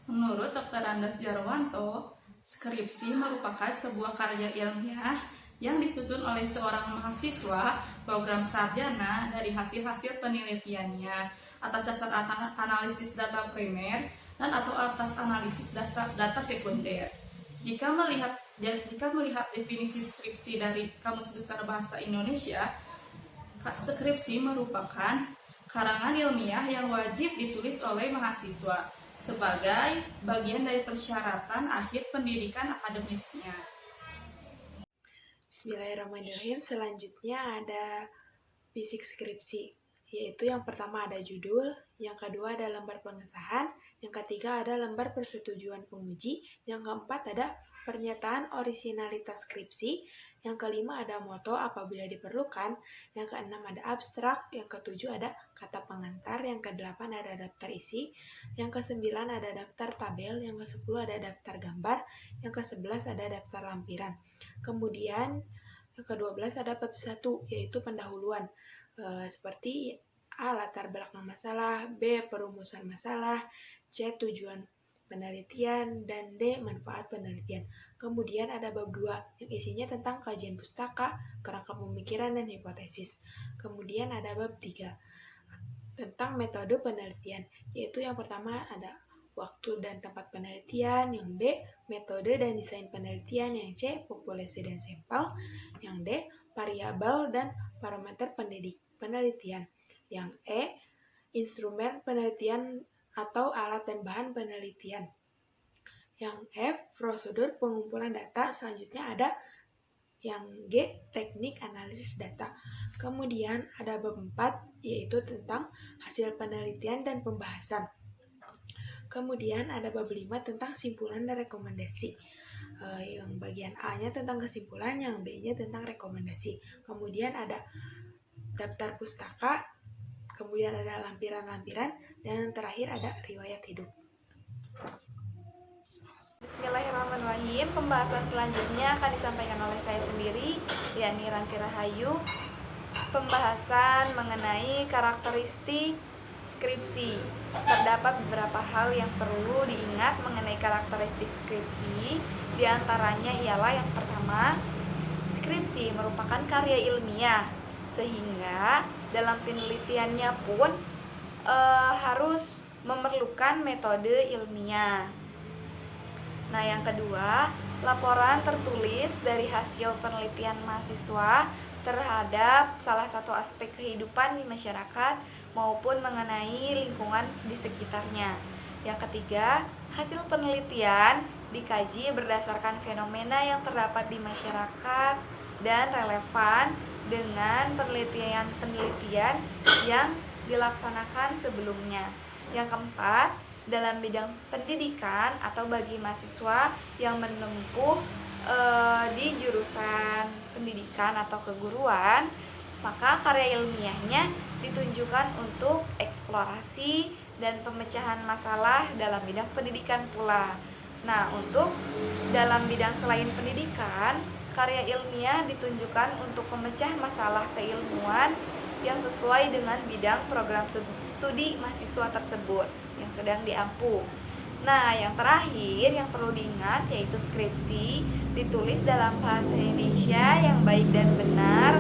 Menurut Dr. Andas Jarwanto, skripsi merupakan sebuah karya ilmiah yang disusun oleh seorang mahasiswa program sarjana dari hasil-hasil penelitiannya atas dasar analisis data primer dan atau atas analisis data sekunder. Jika melihat definisi skripsi dari Kamus Besar Bahasa Indonesia, skripsi merupakan karangan ilmiah yang wajib ditulis oleh mahasiswa sebagai bagian dari persyaratan akhir pendidikan akademisnya. Bismillahirrahmanirrahim. Selanjutnya ada fisik skripsi, yaitu yang pertama ada judul, yang kedua ada lembar pengesahan, yang ketiga ada lembar persetujuan penguji, yang keempat ada pernyataan orisinalitas skripsi, yang kelima ada moto apabila diperlukan, yang keenam ada abstrak, yang ketujuh ada kata pengantar, yang kedelapan ada daftar isi, yang kesembilan ada daftar tabel, yang kesepuluh ada daftar gambar, yang kesebelas ada daftar lampiran. Kemudian yang ke-12 ada bab 1, yaitu pendahuluan. Seperti A. Latar belakang masalah, B. Perumusan masalah, C. Tujuan penelitian, dan D. Manfaat penelitian. Kemudian ada bab 2, yang isinya tentang kajian pustaka, kerangka pemikiran, dan hipotesis. Kemudian ada bab 3, tentang metode penelitian, yaitu yang pertama ada waktu dan tempat penelitian, yang B, metode dan desain penelitian, yang C, populasi dan sampel, yang D, variabel dan parameter penelitian, yang E, instrumen penelitian atau alat dan bahan penelitian, yang F, prosedur pengumpulan data. Selanjutnya ada yang G, teknik analisis data. Kemudian ada bab 4, yaitu tentang hasil penelitian dan pembahasan. Kemudian ada bab 5 tentang simpulan dan rekomendasi. Yang bagian A-nya tentang kesimpulan, yang B-nya tentang rekomendasi. Kemudian ada daftar pustaka, kemudian ada lampiran-lampiran, dan yang terakhir ada riwayat hidup. Bismillahirrahmanirrahim. Pembahasan selanjutnya akan disampaikan oleh saya sendiri, yakni Ranti Rahayu. Pembahasan mengenai karakteristik skripsi. Terdapat beberapa hal yang perlu diingat mengenai karakteristik skripsi. Di antaranya ialah yang pertama, skripsi merupakan karya ilmiah, sehingga dalam penelitiannya pun harus memerlukan metode ilmiah. Nah, yang kedua, laporan tertulis dari hasil penelitian mahasiswa terhadap salah satu aspek kehidupan di masyarakat maupun mengenai lingkungan di sekitarnya. Yang ketiga, hasil penelitian dikaji berdasarkan fenomena yang terdapat di masyarakat dan relevan dengan penelitian-penelitian yang dilaksanakan sebelumnya. Yang keempat, dalam bidang pendidikan atau bagi mahasiswa yang menempuh di jurusan pendidikan atau keguruan, maka karya ilmiahnya ditunjukkan untuk eksplorasi dan pemecahan masalah dalam bidang pendidikan pula. Nah, untuk dalam bidang selain pendidikan, karya ilmiah ditunjukkan untuk pemecah masalah keilmuan yang sesuai dengan bidang program studi mahasiswa tersebut yang sedang diampu. Nah, yang terakhir yang perlu diingat yaitu skripsi ditulis dalam bahasa Indonesia yang baik dan benar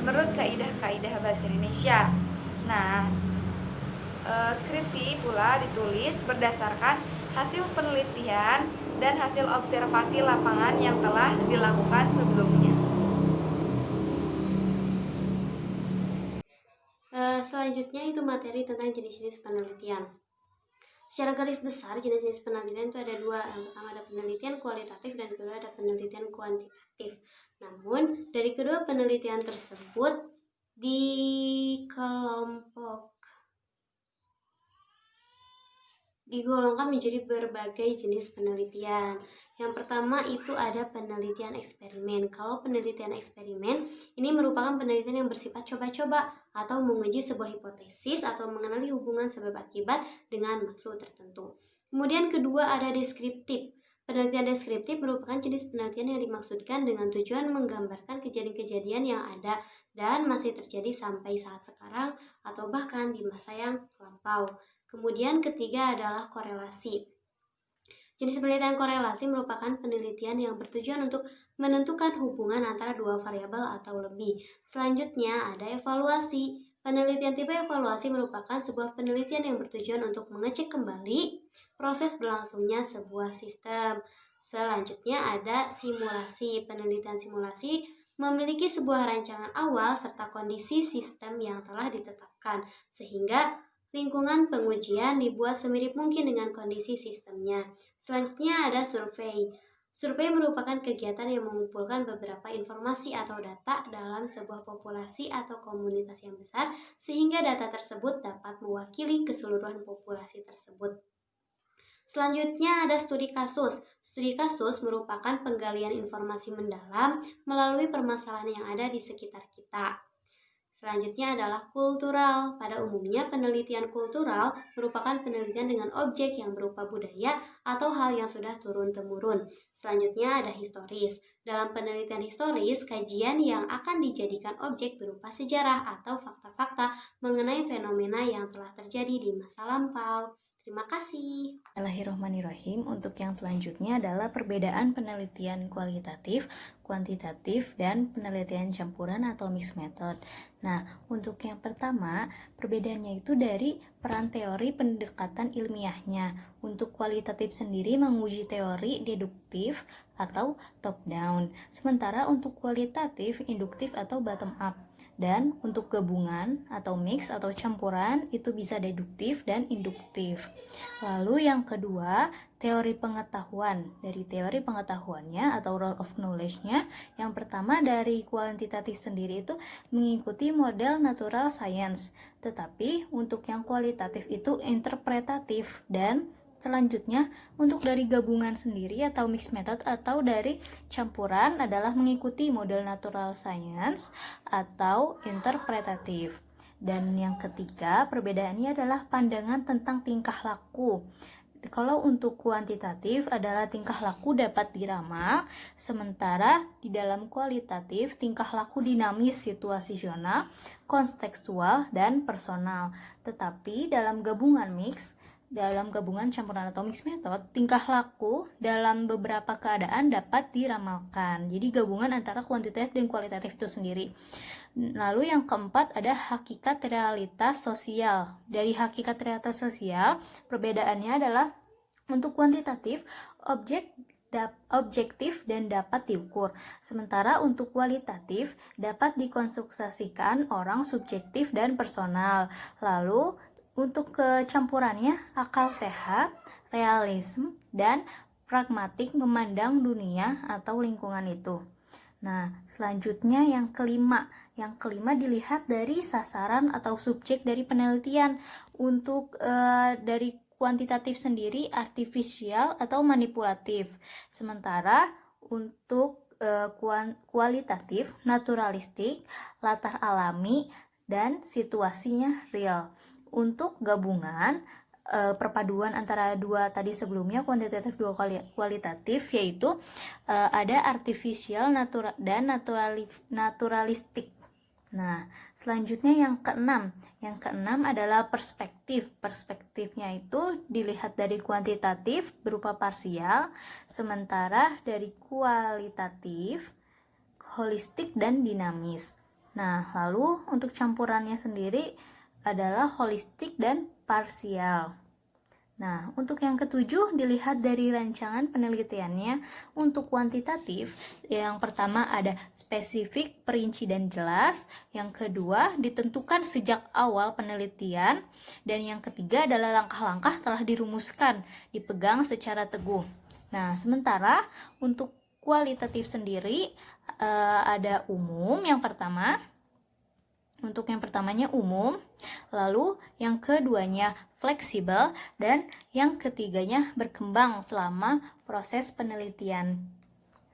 menurut kaidah-kaidah bahasa Indonesia. Nah, skripsi pula ditulis berdasarkan hasil penelitian dan hasil observasi lapangan yang telah dilakukan sebelumnya. Selanjutnya itu materi tentang jenis-jenis penelitian. Secara garis besar, jenis-jenis penelitian itu ada dua. Yang pertama ada penelitian kualitatif dan kedua ada penelitian kuantitatif. Namun, dari kedua penelitian tersebut digolongkan menjadi berbagai jenis penelitian. Yang pertama itu ada penelitian eksperimen. Kalau penelitian eksperimen ini merupakan penelitian yang bersifat coba-coba atau menguji sebuah hipotesis atau mengenali hubungan sebab akibat dengan maksud tertentu. Kemudian kedua ada deskriptif. Penelitian deskriptif merupakan jenis penelitian yang dimaksudkan dengan tujuan menggambarkan kejadian-kejadian yang ada dan masih terjadi sampai saat sekarang atau bahkan di masa yang lampau. Kemudian ketiga adalah korelasi. Jenis penelitian korelasi merupakan penelitian yang bertujuan untuk menentukan hubungan antara dua variabel atau lebih. Selanjutnya ada evaluasi. Penelitian tipe evaluasi merupakan sebuah penelitian yang bertujuan untuk mengecek kembali proses berlangsungnya sebuah sistem. Selanjutnya ada simulasi. Penelitian simulasi memiliki sebuah rancangan awal serta kondisi sistem yang telah ditetapkan, sehingga lingkungan pengujian dibuat semirip mungkin dengan kondisi sistemnya. Selanjutnya ada survei. Survei merupakan kegiatan yang mengumpulkan beberapa informasi atau data dalam sebuah populasi atau komunitas yang besar, sehingga data tersebut dapat mewakili keseluruhan populasi tersebut. Selanjutnya ada studi kasus. Studi kasus merupakan penggalian informasi mendalam melalui permasalahan yang ada di sekitar kita. Selanjutnya adalah kultural. Pada umumnya, penelitian kultural merupakan penelitian dengan objek yang berupa budaya atau hal yang sudah turun-temurun. Selanjutnya ada historis. Dalam penelitian historis, kajian yang akan dijadikan objek berupa sejarah atau fakta-fakta mengenai fenomena yang telah terjadi di masa lampau. Terima kasih. Bismillahirrahmanirrahim. Untuk yang selanjutnya adalah perbedaan penelitian kualitatif, kuantitatif, dan penelitian campuran atau mixed method. Nah, untuk yang pertama, perbedaannya itu dari peran teori pendekatan ilmiahnya. Untuk kualitatif sendiri menguji teori deduktif atau top down. Sementara untuk kualitatif, induktif atau bottom up. Dan untuk gabungan atau mix atau campuran itu bisa deduktif dan induktif. Lalu yang kedua, teori pengetahuan. Dari teori pengetahuannya atau role of knowledge-nya, yang pertama dari kuantitatif sendiri itu mengikuti model natural science. Tetapi untuk yang kualitatif itu interpretatif. Dan selanjutnya, untuk dari gabungan sendiri atau mixed method atau dari campuran adalah mengikuti model natural science atau interpretatif. Dan yang ketiga, perbedaannya adalah pandangan tentang tingkah laku. Kalau untuk kuantitatif adalah tingkah laku dapat diramal, sementara di dalam kualitatif tingkah laku dinamis, situasional, kontekstual, dan personal. Tetapi dalam gabungan campuran atau mixed method, tingkah laku dalam beberapa keadaan dapat diramalkan. Jadi gabungan antara kuantitatif dan kualitatif itu sendiri. Lalu yang keempat ada hakikat realitas sosial. Dari hakikat realitas sosial, perbedaannya adalah untuk kuantitatif, objektif dan dapat diukur. Sementara untuk kualitatif dapat dikonstruksikan orang, subjektif dan personal. Lalu untuk kecampurannya akal sehat, realisme, dan pragmatik memandang dunia atau lingkungan itu. Nah, selanjutnya yang kelima. Yang kelima dilihat dari sasaran atau subjek dari penelitian. Untuk dari kuantitatif sendiri artifisial atau manipulatif. Sementara untuk kualitatif, naturalistik, latar alami, dan situasinya real. Untuk gabungan perpaduan antara dua tadi sebelumnya, kuantitatif dua kualitatif, yaitu ada artifisial dan naturalistik. Nah, selanjutnya yang keenam. Yang keenam adalah perspektif. Perspektifnya itu dilihat dari kuantitatif berupa parsial, sementara dari kualitatif holistik dan dinamis. Nah, lalu untuk campurannya sendiri adalah holistik dan parsial. Nah, untuk yang ketujuh dilihat dari rancangan penelitiannya. Untuk kuantitatif, yang pertama ada spesifik, perinci, dan jelas. Yang kedua ditentukan sejak awal penelitian. Dan yang ketiga adalah langkah-langkah telah dirumuskan, dipegang secara teguh. Nah, sementara untuk kualitatif sendiri ada umum yang pertama. Untuk yang pertamanya umum, lalu yang keduanya fleksibel, dan yang ketiganya berkembang selama proses penelitian.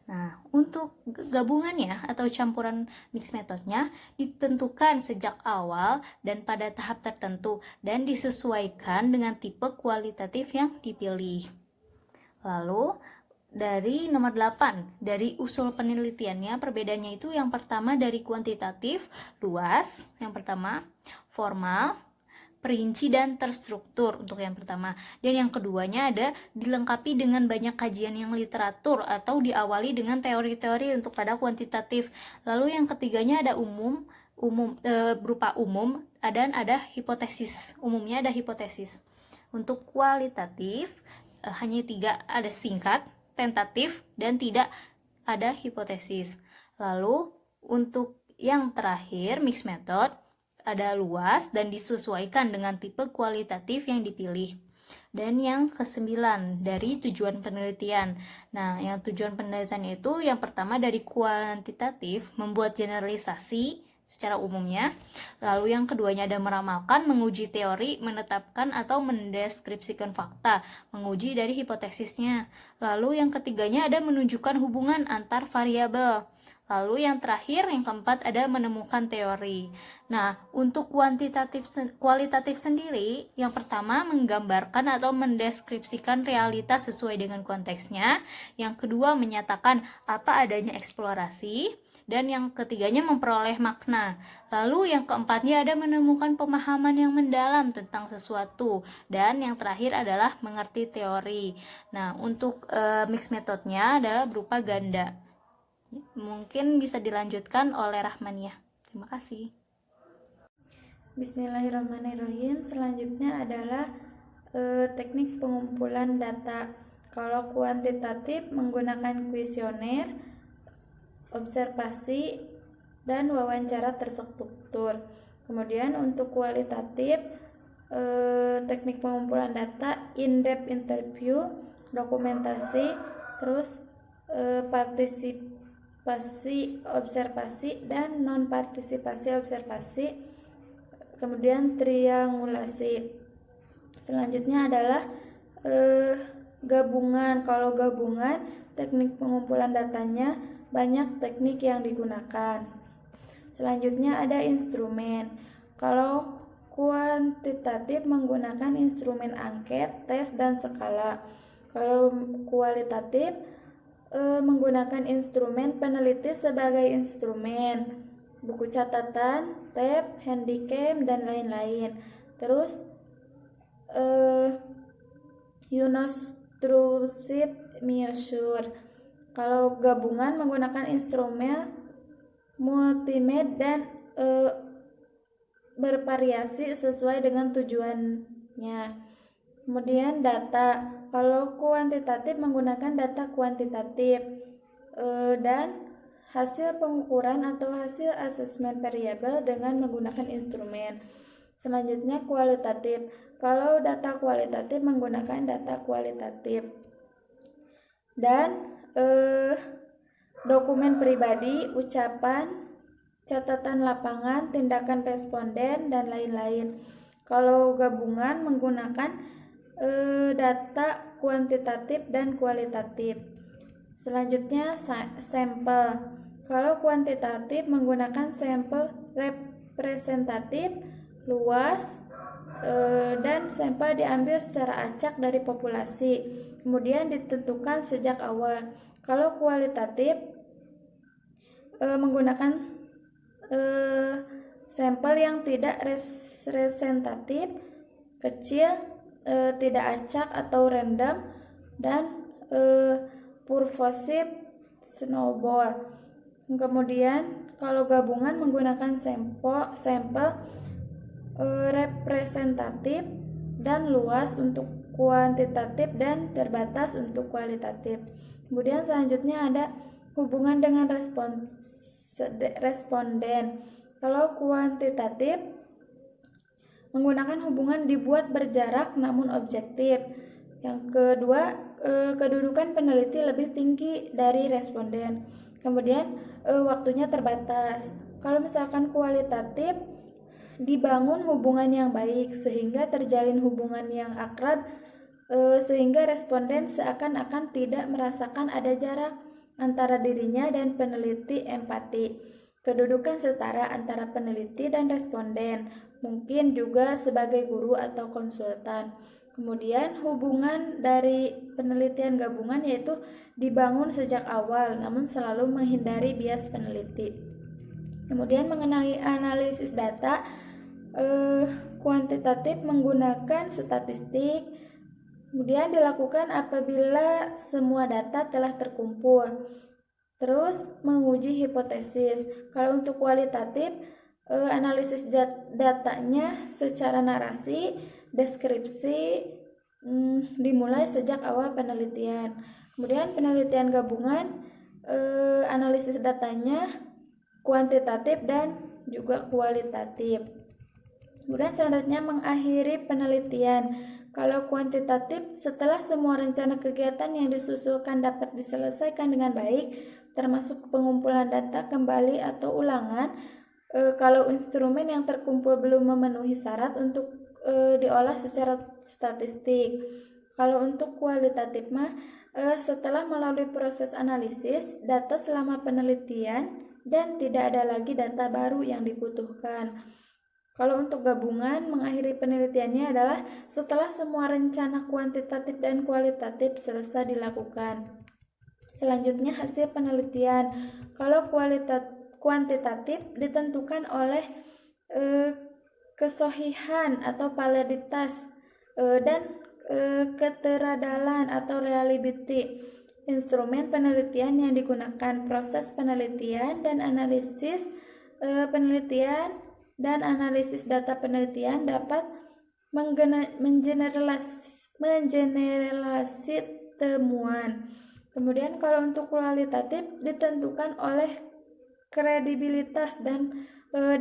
Nah, untuk gabungannya atau campuran mixed methodnya ditentukan sejak awal dan pada tahap tertentu dan disesuaikan dengan tipe kualitatif yang dipilih. Lalu dari nomor 8, dari usul penelitiannya, perbedaannya itu yang pertama dari kuantitatif, luas, yang pertama, formal, perinci dan terstruktur untuk yang pertama. Dan yang keduanya ada dilengkapi dengan banyak kajian yang literatur atau diawali dengan teori-teori untuk pada kuantitatif. Lalu yang ketiganya ada berupa umum dan ada hipotesis. Umumnya ada hipotesis. Untuk kualitatif hanya 3, ada singkat, tentatif, dan tidak ada hipotesis. Lalu untuk yang terakhir mixed method ada luas dan disesuaikan dengan tipe kualitatif yang dipilih. Dan yang ke-9 dari tujuan penelitian. Nah, yang tujuan penelitian itu yang pertama dari kuantitatif membuat generalisasi secara umumnya. Lalu yang keduanya ada meramalkan, menguji teori, menetapkan atau mendeskripsikan fakta, menguji dari hipotesisnya. Lalu yang ketiganya ada menunjukkan hubungan antar variabel. Lalu yang terakhir, yang keempat ada menemukan teori. Nah, untuk kualitatif sendiri, yang pertama menggambarkan atau mendeskripsikan realitas sesuai dengan konteksnya. Yang kedua menyatakan apa adanya eksplorasi. Dan yang ketiganya memperoleh makna. Lalu yang keempatnya ada menemukan pemahaman yang mendalam tentang sesuatu. Dan yang terakhir adalah mengerti teori. Nah, untuk mixed methodnya adalah berupa ganda. Mungkin bisa dilanjutkan oleh Rahmaniah. Terima kasih. Bismillahirrahmanirrahim. Selanjutnya adalah teknik pengumpulan data. Kalau kuantitatif menggunakan kuesioner, observasi, dan wawancara terstruktur. Kemudian untuk kualitatif, teknik pengumpulan data, in-depth interview, dokumentasi, terus partisipasi observasi dan non-partisipasi observasi, kemudian triangulasi. Selanjutnya adalah gabungan. Kalau gabungan, teknik pengumpulan datanya banyak teknik yang digunakan. Selanjutnya ada instrumen. Kalau kuantitatif menggunakan instrumen angket, tes, dan skala. Kalau kualitatif menggunakan instrumen peneliti sebagai instrumen, buku catatan, tab, handycam, dan lain-lain. Terus unobtrusive measure. Kalau gabungan menggunakan instrumen multimedia dan bervariasi sesuai dengan tujuannya. Kemudian data. Kalau kuantitatif menggunakan data kuantitatif dan hasil pengukuran atau hasil asesmen variabel dengan menggunakan instrumen. Selanjutnya kualitatif. Kalau data kualitatif menggunakan data kualitatif. Dan dokumen pribadi, ucapan, catatan lapangan, tindakan responden, dan lain-lain. Kalau gabungan menggunakan data kuantitatif dan kualitatif. Selanjutnya sampel. Kalau kuantitatif menggunakan sampel representatif, luas, dan sampel diambil secara acak dari populasi, kemudian ditentukan sejak awal. Kalau kualitatif menggunakan sampel yang tidak representatif, kecil, tidak acak atau random, dan purposive snowball. Kemudian kalau gabungan menggunakan sampel representatif dan luas untuk kuantitatif dan terbatas untuk kualitatif. Kemudian selanjutnya ada hubungan dengan responden. Kalau kuantitatif menggunakan hubungan dibuat berjarak namun objektif. Yang kedua, kedudukan peneliti lebih tinggi dari responden. Kemudian waktunya terbatas. Kalau misalkan kualitatif dibangun hubungan yang baik sehingga terjalin hubungan yang akrab, sehingga responden seakan-akan tidak merasakan ada jarak antara dirinya dan peneliti. Empati, kedudukan setara antara peneliti dan responden, mungkin juga sebagai guru atau konsultan. Kemudian hubungan dari penelitian gabungan yaitu dibangun sejak awal namun selalu menghindari bias peneliti. Kemudian mengenai analisis data, kuantitatif menggunakan statistik. Kemudian dilakukan apabila semua data telah terkumpul. Terus menguji hipotesis. Kalau untuk kualitatif, analisis datanya secara narasi, deskripsi dimulai sejak awal penelitian. Kemudian penelitian gabungan, analisis datanya kuantitatif dan juga kualitatif. Kemudian selanjutnya mengakhiri penelitian. Kalau kuantitatif, setelah semua rencana kegiatan yang disusulkan dapat diselesaikan dengan baik, termasuk pengumpulan data kembali atau ulangan, kalau instrumen yang terkumpul belum memenuhi syarat untuk diolah secara statistik. Kalau untuk kualitatif setelah melalui proses analisis data selama penelitian dan tidak ada lagi data baru yang dibutuhkan. Kalau untuk gabungan, mengakhiri penelitiannya adalah setelah semua rencana kuantitatif dan kualitatif selesai dilakukan. Selanjutnya hasil penelitian. Kalau kuantitatif ditentukan oleh kesohihan atau validitas dan keteradalan atau reliability instrumen penelitian yang digunakan, proses penelitian dan analisis penelitian dan analisis data penelitian dapat mengeneralisir temuan. Kemudian kalau untuk kualitatif ditentukan oleh kredibilitas dan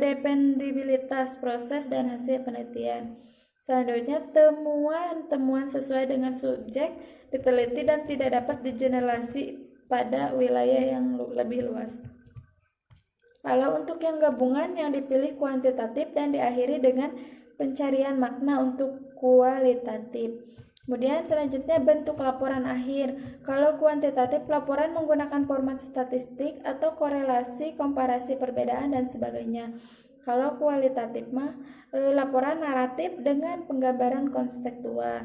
dependibilitas proses dan hasil penelitian. Selanjutnya temuan sesuai dengan subjek diteliti dan tidak dapat digeneralisasi pada wilayah yang lebih luas. Kalau untuk yang gabungan yang dipilih kuantitatif dan diakhiri dengan pencarian makna untuk kualitatif. Kemudian selanjutnya bentuk laporan akhir. Kalau kuantitatif, laporan menggunakan format statistik atau korelasi, komparasi perbedaan dan sebagainya. Kalau kualitatif laporan naratif dengan penggambaran konseptual.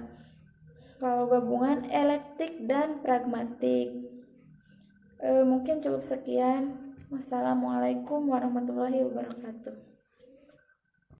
Kalau gabungan elektik dan pragmatik. Mungkin cukup sekian. Wassalamualaikum warahmatullahi wabarakatuh.